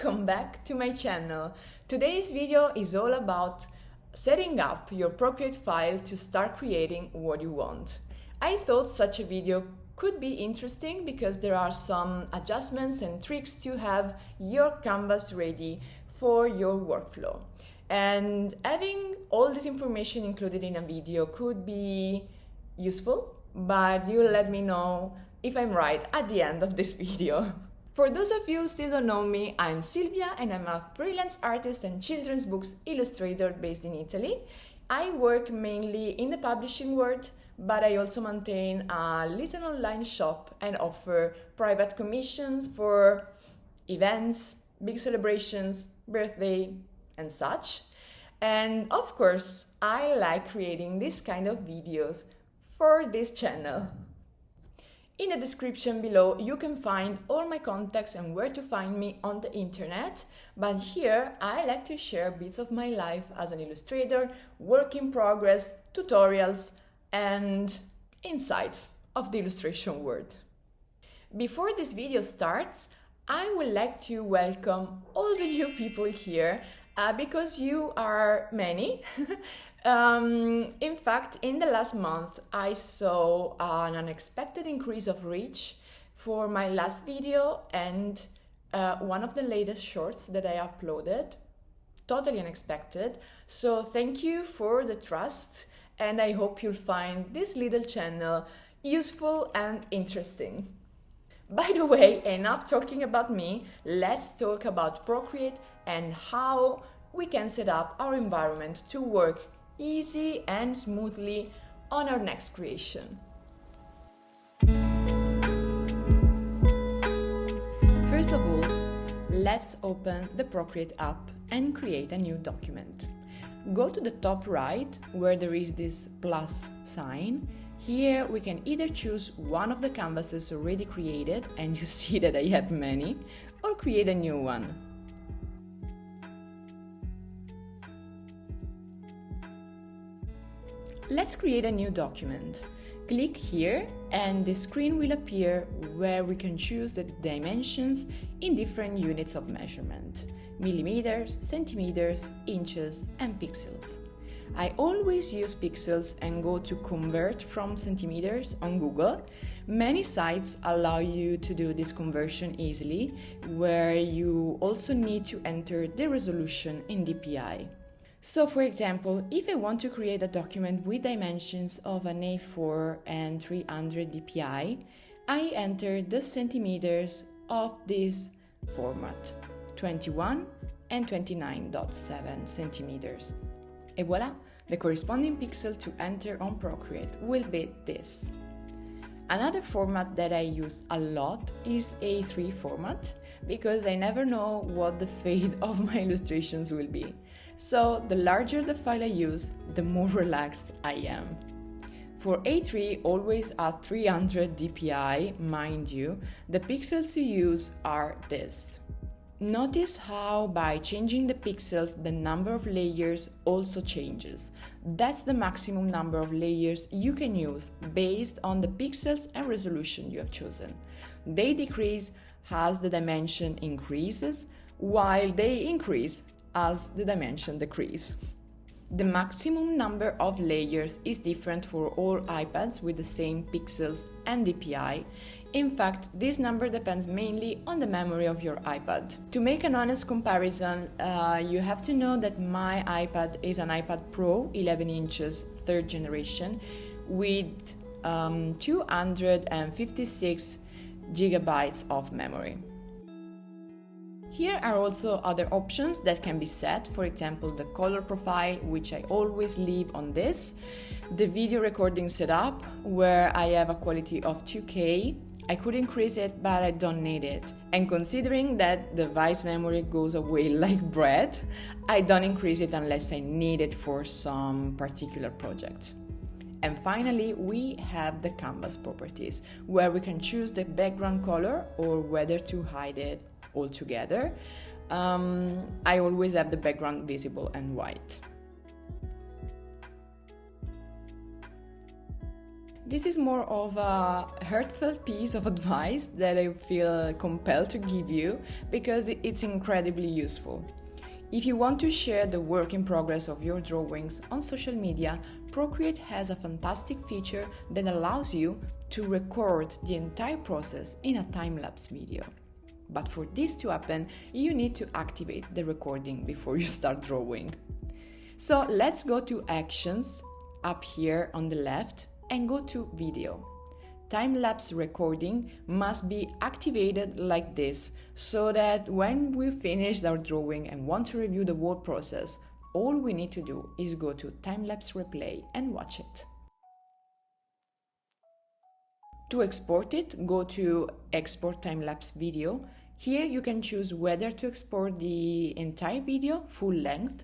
Welcome back to my channel. Today's video is all about setting up your Procreate file to start creating what you want. I thought such a video could be interesting because there are some adjustments and tricks to have your canvas ready for your workflow. And having all this information included in a video could be useful, but you'll let me know if I'm right at the end of this video. For those of you who still don't know me, I'm Silvia and I'm a freelance artist and children's books illustrator based in Italy. I work mainly in the publishing world, but I also maintain a little online shop and offer private commissions for events, big celebrations, birthday, and such. And of course, I like creating this kind of videos for this channel. In the description below, you can find all my contacts and where to find me on the internet, but here I like to share bits of my life as an illustrator, work in progress, tutorials, and insights of the illustration world. Before this video starts, I would like to welcome all the new people here because you are many. In fact, in the last month, I saw an unexpected increase of reach for my last video and one of the latest shorts that I uploaded. Totally unexpected. So thank you for the trust, and I hope you'll find this little channel useful and interesting. By the way, enough talking about me, let's talk about Procreate and how we can set up our environment to work easy and smoothly on our next creation. First of all, let's open the Procreate app and create a new document. Go to the top right where there is this plus sign. Here we can either choose one of the canvases already created, and you see that I have many, or create a new one. Let's create a new document. Click here and the screen will appear where we can choose the dimensions in different units of measurement: millimeters, centimeters, inches, and pixels. I always use pixels and go to convert from centimeters on Google. Many sites allow you to do this conversion easily, where you also need to enter the resolution in dpi. So for example, if I want to create a document with dimensions of an A4 and 300 dpi, I enter the centimeters of this format, 21 and 29.7 centimeters. Et voila, the corresponding pixel to enter on Procreate will be this. Another format that I use a lot is A3 format, because I never know what the fate of my illustrations will be. So the larger the file I use, the more relaxed I am. For A3, always at 300 dpi, mind you, the pixels to use are this. Notice how by changing the pixels, the number of layers also changes. That's the maximum number of layers you can use based on the pixels and resolution you have chosen. They decrease as the dimension increases, while they increase as the dimension decreases. The maximum number of layers is different for all iPads with the same pixels and dpi. In fact, this number depends mainly on the memory of your iPad. To make an honest comparison, you have to know that my iPad is an iPad Pro 11 inches 3rd generation with 256 gigabytes of memory. Here are also other options that can be set, for example the color profile, which I always leave on this, the video recording setup, where I have a quality of 2K. I could increase it, but I don't need it. And considering that the device memory goes away like bread, I don't increase it unless I need it for some particular project. And finally, we have the canvas properties, where we can choose the background color or whether to hide it altogether. I always have the background visible and white. This is more of a heartfelt piece of advice that I feel compelled to give you because it's incredibly useful. If you want to share the work in progress of your drawings on social media, Procreate has a fantastic feature that allows you to record the entire process in a time-lapse video. But for this to happen, you need to activate the recording before you start drawing. So let's go to Actions up here on the left and go to Video. Time-lapse recording must be activated like this so that when we finished our drawing and want to review the whole process, all we need to do is go to time-lapse replay and watch it. To export it, go to Export time-lapse video. Here you can choose whether to export the entire video, full length,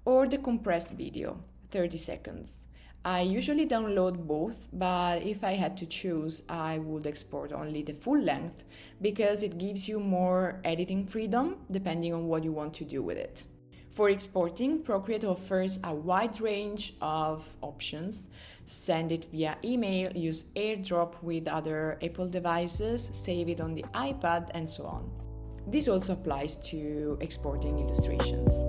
or the compressed video, 30 seconds. I usually download both, but if I had to choose, I would export only the full length because it gives you more editing freedom depending on what you want to do with it. For exporting, Procreate offers a wide range of options. Send it via email, use AirDrop with other Apple devices, save it on the iPad, and so on. This also applies to exporting illustrations.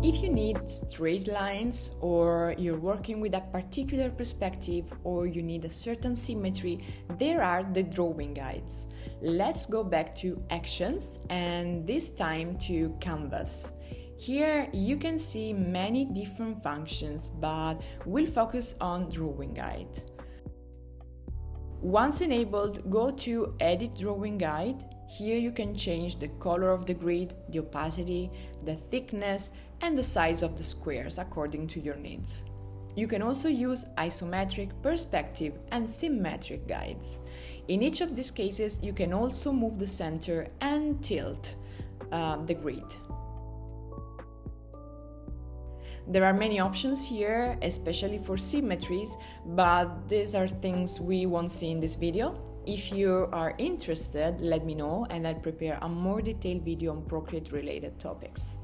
If you need straight lines, or you're working with a particular perspective, or you need a certain symmetry, there are the drawing guides. Let's go back to Actions and this time to Canvas. Here you can see many different functions, but we'll focus on Drawing Guide. Once enabled, go to Edit Drawing Guide. Here you can change the color of the grid, the opacity, the thickness, and the size of the squares according to your needs. You can also use isometric, perspective, and symmetric guides. In each of these cases, you can also move the center and tilt the grid. There are many options here, especially for symmetries, but these are things we won't see in this video. If you are interested, let me know and I'll prepare a more detailed video on Procreate related topics.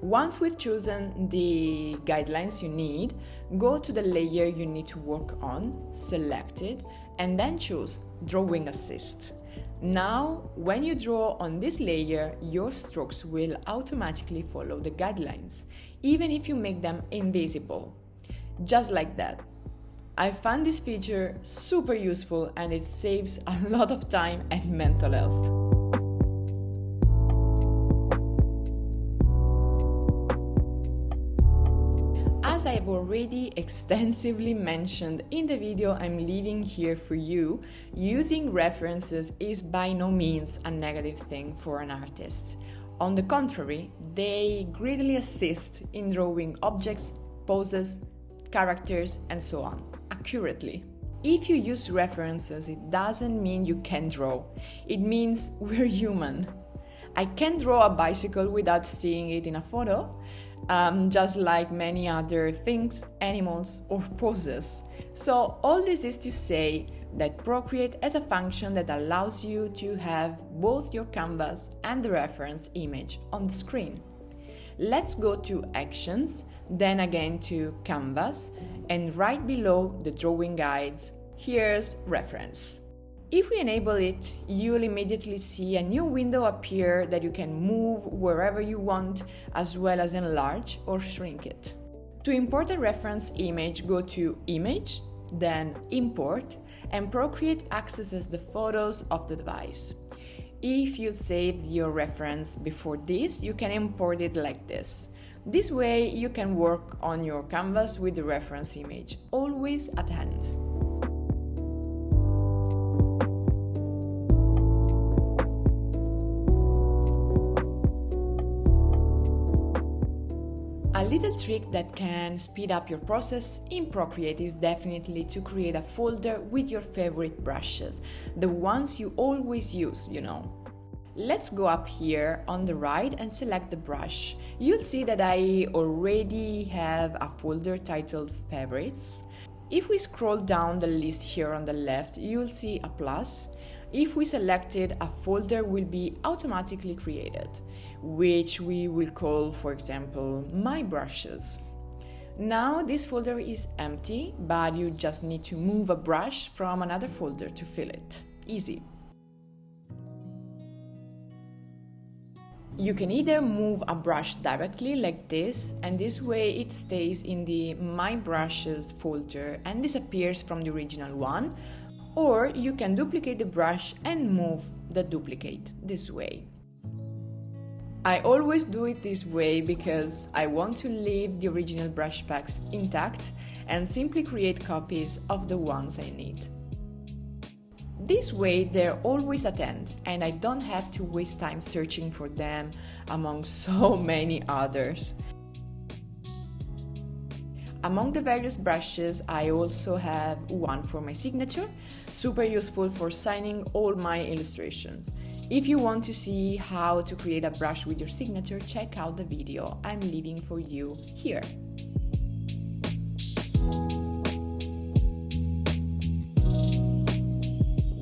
Once we've chosen the guidelines you need, go to the layer you need to work on, select it, and then choose Drawing Assist. Now, when you draw on this layer, your strokes will automatically follow the guidelines, even if you make them invisible. Just like that. I found this feature super useful and it saves a lot of time and mental health. As I've already extensively mentioned in the video I'm leaving here for you, using references is by no means a negative thing for an artist. On the contrary, they greatly assist in drawing objects, poses, characters, and so on, accurately. If you use references, it doesn't mean you can draw. It means we're human. I can draw a bicycle without seeing it in a photo, just like many other things, animals, or poses. So all this is to say that Procreate has a function that allows you to have both your canvas and the reference image on the screen. Let's go to Actions, then again to Canvas, and right below the drawing guides, here's Reference. If we enable it, you'll immediately see a new window appear that you can move wherever you want, as well as enlarge or shrink it. To import a reference image, go to Image, then Import, and Procreate accesses the photos of the device. If you saved your reference before this, you can import it like this. This way you can work on your canvas with the reference image, always at hand. A little trick that can speed up your process in Procreate is definitely to create a folder with your favorite brushes, the ones you always use, you know. Let's go up here on the right and select the brush. You'll see that I already have a folder titled Favorites. If we scroll down the list here on the left, you'll see a plus. if we selected, a folder will be automatically created, which we will call, for example, My Brushes. Now this folder is empty, but you just need to move a brush from another folder to fill it. Easy. You can either move a brush directly like this, and this way it stays in the My Brushes folder and disappears from the original one, or you can duplicate the brush and move the duplicate this way. I always do it this way because I want to leave the original brush packs intact and simply create copies of the ones I need. This way they're always at hand and I don't have to waste time searching for them among so many others. Among the various brushes, I also have one for my signature, super useful for signing all my illustrations. If you want to see how to create a brush with your signature, check out the video I'm leaving for you here.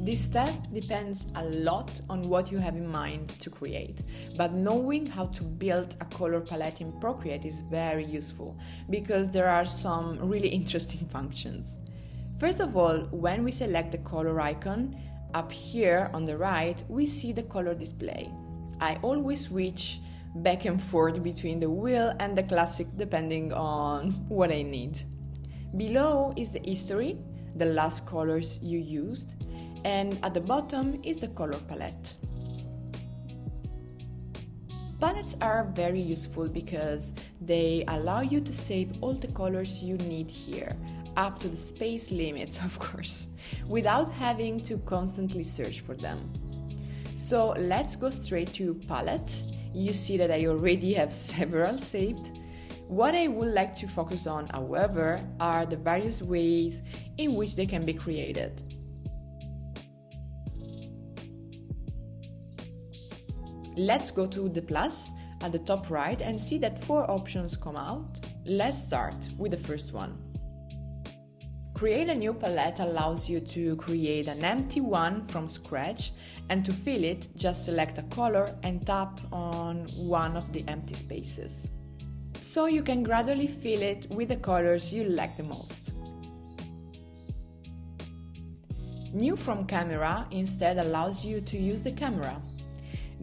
This step depends a lot on what you have in mind to create, but knowing how to build a color palette in Procreate is very useful because there are some really interesting functions. First of all, when we select the color icon, up here on the right, we see the color display. I always switch back and forth between the wheel and the classic depending on what I need. Below is the history, the last colors you used, and at the bottom is the color palette. Palettes are very useful because they allow you to save all the colors you need here, up to the space limits, of course, without having to constantly search for them. So let's go straight to palette. You see that I already have several saved. What I would like to focus on, however, are the various ways in which they can be created. Let's go to the plus at the top right and see that 4 options come out. Let's start with the first one. Create a new palette allows you to create an empty one from scratch, and to fill it, just select a color and tap on one of the empty spaces. So you can gradually fill it with the colors you like the most. New from camera instead allows you to use the camera.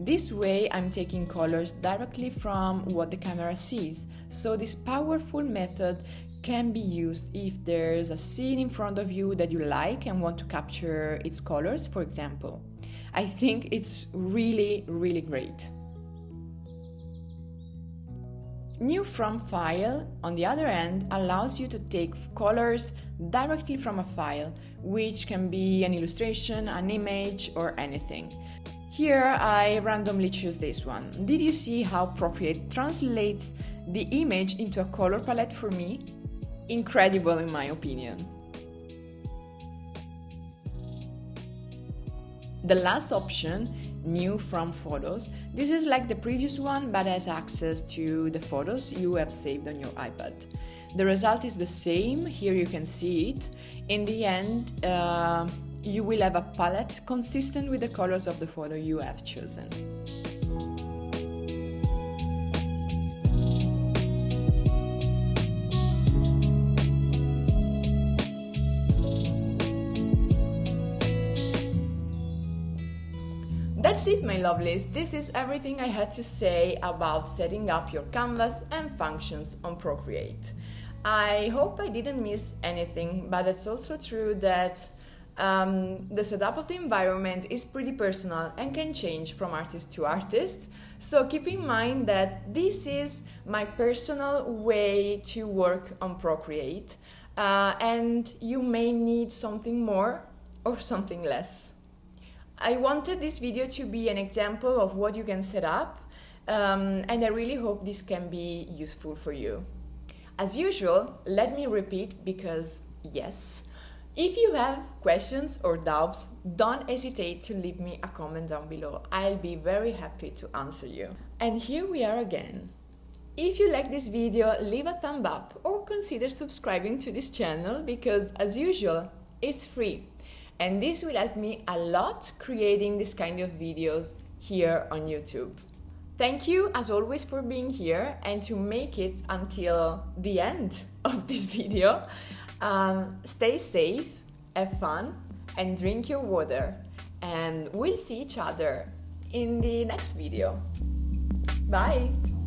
This way I'm taking colors directly from what the camera sees, so this powerful method can be used if there's a scene in front of you that you like and want to capture its colors, for example. I think it's really great. New from file, on the other hand, allows you to take colors directly from a file, which can be an illustration, an image, or anything. Here I randomly choose this one. Did you see how Procreate translates the image into a color palette for me? Incredible in my opinion. The last option, new from photos, this is like the previous one but has access to the photos you have saved on your iPad. The result is the same, here you can see it. In the end, you will have a palette consistent with the colors of the photo you have chosen. That's it, my lovelies. This is everything I had to say about setting up your canvas and functions on Procreate. I hope I didn't miss anything, but it's also true that the setup of the environment is pretty personal and can change from artist to artist. So keep in mind that this is my personal way to work on Procreate, and you may need something more or something less. I wanted this video to be an example of what you can set up, and I really hope this can be useful for you. As usual, let me repeat because yes, if you have questions or doubts, don't hesitate to leave me a comment down below. I'll be very happy to answer you. And here we are again. If you like this video, leave a thumb up or consider subscribing to this channel because, as usual, it's free. and this will help me a lot creating this kind of videos here on YouTube. Thank you as always for being here and to make it until the end of this video. Stay safe, have fun, and drink your water. And we'll see each other in the next video. Bye!